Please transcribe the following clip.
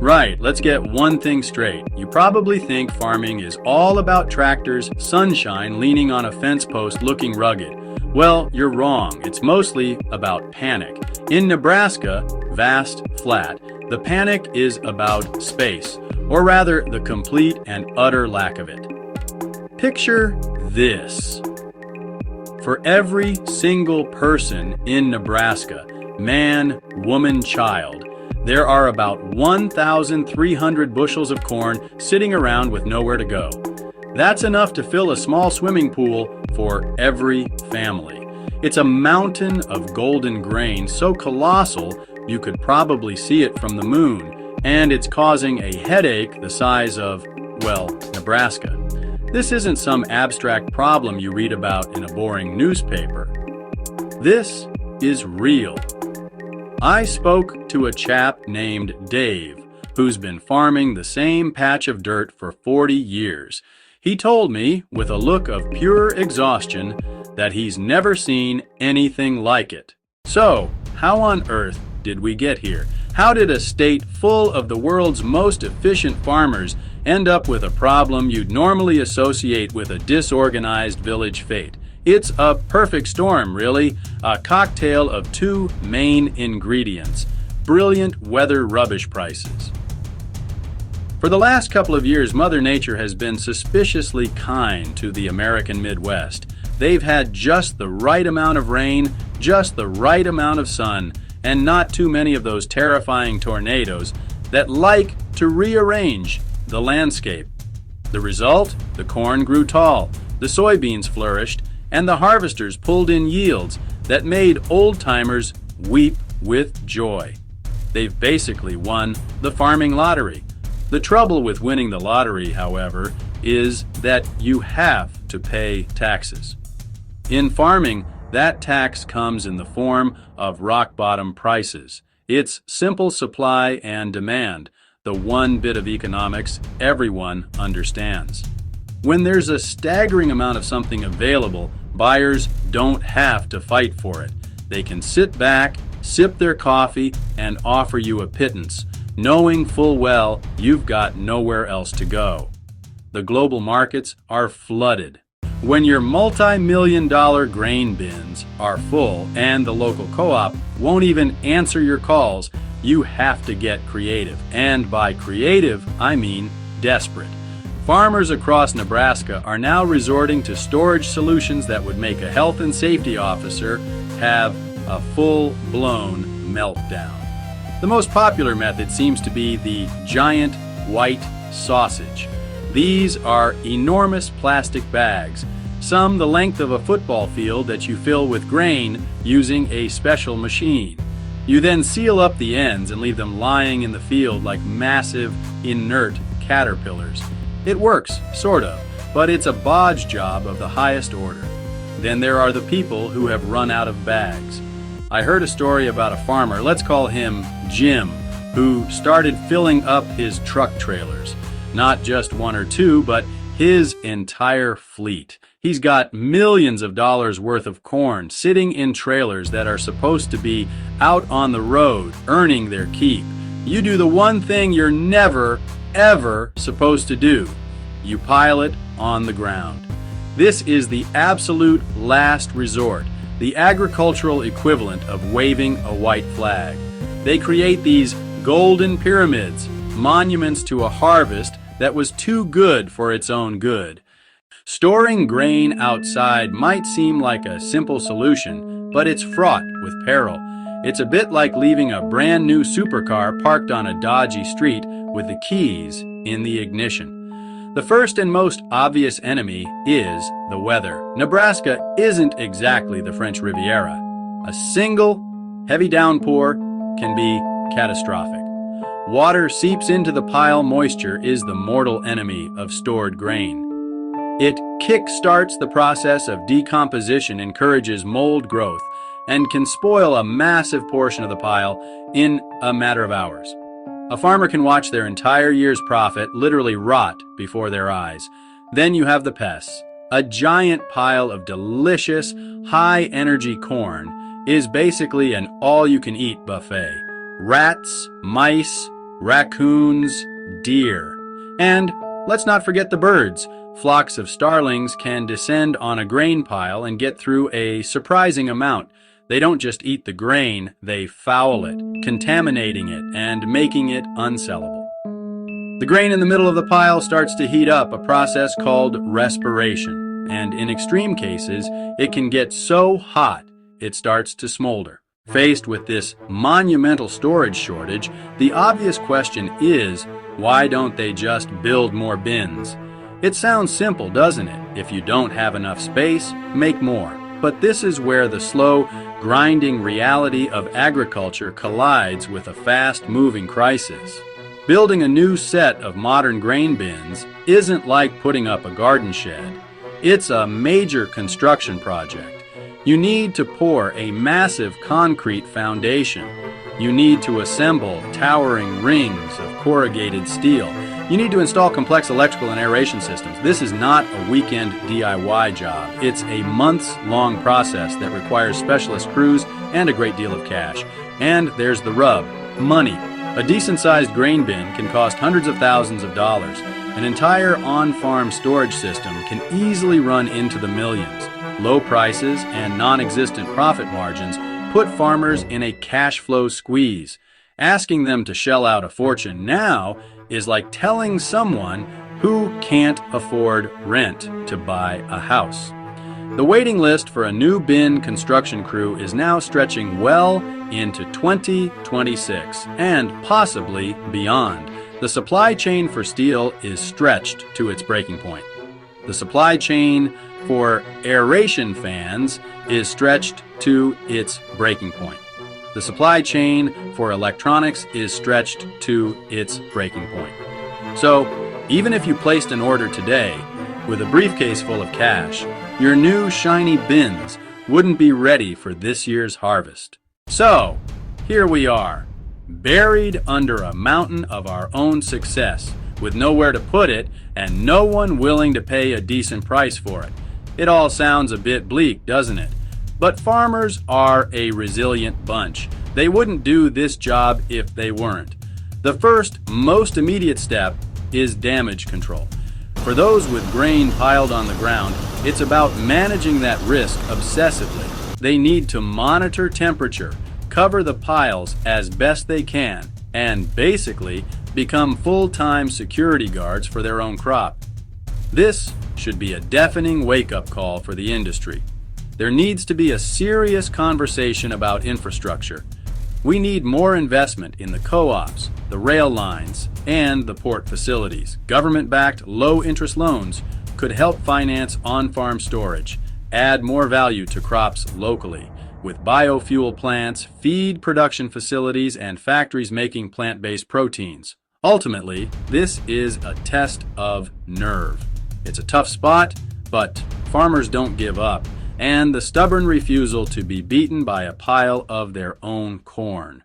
Right, let's get one thing straight. You probably think farming is all about tractors, sunshine, leaning on a fence post looking rugged. Well, you're wrong. It's mostly about panic. In Nebraska, vast, flat, the panic is about space, or rather, the complete and utter lack of it. Picture this. For every single person in Nebraska, man, woman, child, there are about 1,300 bushels of corn sitting around with nowhere to go. That's enough to fill a small swimming pool for every family. It's a mountain of golden grain so colossal you could probably see it from the moon, and it's causing a headache the size of, well, Nebraska. This isn't some abstract problem you read about in a boring newspaper. This is real. I spoke to a chap named Dave, who's been farming the same patch of dirt for 40 years. He told me, with a look of pure exhaustion, that he's never seen anything like it. So, how on earth did we get here? How did a state full of the world's most efficient farmers end up with a problem you'd normally associate with a disorganized village fete? It's a perfect storm, really, a cocktail of two main ingredients: brilliant weather rubbish prices. For the last couple of years, Mother Nature has been suspiciously kind to the American Midwest. They've had just the right amount of rain, just the right amount of sun, and not too many of those terrifying tornadoes that like to rearrange the landscape. The result? The corn grew tall, the soybeans flourished, and the harvesters pulled in yields that made old-timers weep with joy. They've basically won the farming lottery. The trouble with winning the lottery, however, is that you have to pay taxes. In farming, that tax comes in the form of rock-bottom prices. It's simple supply and demand, the one bit of economics everyone understands. When there's a staggering amount of something available, buyers don't have to fight for it. They can sit back, sip their coffee, and offer you a pittance, knowing full well you've got nowhere else to go. The global markets are flooded. When your multi-million-dollar grain bins are full and the local co-op won't even answer your calls, you have to get creative. And by creative, I mean desperate. Farmers across Nebraska are now resorting to storage solutions that would make a health and safety officer have a full-blown meltdown. The most popular method seems to be the giant white sausage. These are enormous plastic bags, some the length of a football field, that you fill with grain using a special machine. You then seal up the ends and leave them lying in the field like massive, inert caterpillars. It works, sort of, but it's a bodge job of the highest order. Then there are the people who have run out of bags. I heard a story about a farmer, let's call him Jim, who started filling up his truck trailers. Not just one or two, but his entire fleet. He's got millions of dollars worth of corn sitting in trailers that are supposed to be out on the road, earning their keep. You do the one thing you're never, ever supposed to do. You pile it on the ground. This is the absolute last resort, the agricultural equivalent of waving a white flag. They create these golden pyramids, monuments to a harvest that was too good for its own good. Storing grain outside might seem like a simple solution, but it's fraught with peril. It's a bit like leaving a brand new supercar parked on a dodgy street with the keys in the ignition. The first and most obvious enemy is the weather. Nebraska isn't exactly the French Riviera. A single heavy downpour can be catastrophic. Water seeps into the pile. Moisture is the mortal enemy of stored grain. It kick-starts the process of decomposition, encourages mold growth, and can spoil a massive portion of the pile in a matter of hours. A farmer can watch their entire year's profit literally rot before their eyes. Then you have the pests. A giant pile of delicious, high-energy corn is basically an all-you-can-eat buffet. Rats, mice, raccoons, deer. And let's not forget the birds. Flocks of starlings can descend on a grain pile and get through a surprising amount. They don't just eat the grain, they foul it, contaminating it and making it unsellable. The grain in the middle of the pile starts to heat up, a process called respiration. And in extreme cases, it can get so hot it starts to smolder. Faced with this monumental storage shortage, the obvious question is, why don't they just build more bins? It sounds simple, doesn't it? If you don't have enough space, make more. But this is where the slow, grinding reality of agriculture collides with a fast-moving crisis. Building a new set of modern grain bins isn't like putting up a garden shed. It's a major construction project. You need to pour a massive concrete foundation. You need to assemble towering rings of corrugated steel. You need to install complex electrical and aeration systems. This is not a weekend DIY job. It's a months-long process that requires specialist crews and a great deal of cash. And there's the rub: money. A decent-sized grain bin can cost hundreds of thousands of dollars. An entire on-farm storage system can easily run into the millions. Low prices and non-existent profit margins put farmers in a cash flow squeeze. Asking them to shell out a fortune now is like telling someone who can't afford rent to buy a house. The waiting list for a new bin construction crew is now stretching well into 2026 and possibly beyond. The supply chain for steel is stretched to its breaking point. The supply chain for aeration fans is stretched to its breaking point. The supply chain for electronics is stretched to its breaking point. So, even if you placed an order today with a briefcase full of cash, your new shiny bins wouldn't be ready for this year's harvest. So, here we are, buried under a mountain of our own success, with nowhere to put it and no one willing to pay a decent price for it. It all sounds a bit bleak, doesn't it? But farmers are a resilient bunch. They wouldn't do this job if they weren't. The first, most immediate step is damage control. For those with grain piled on the ground, it's about managing that risk obsessively. They need to monitor temperature, cover the piles as best they can, and basically become full-time security guards for their own crop. This should be a deafening wake-up call for the industry. There needs to be a serious conversation about infrastructure. We need more investment in the co-ops, the rail lines, and the port facilities. Government-backed low-interest loans could help finance on-farm storage, add more value to crops locally, with biofuel plants, feed production facilities, and factories making plant-based proteins. Ultimately, this is a test of nerve. It's a tough spot, but farmers don't give up, and the stubborn refusal to be beaten by a pile of their own corn.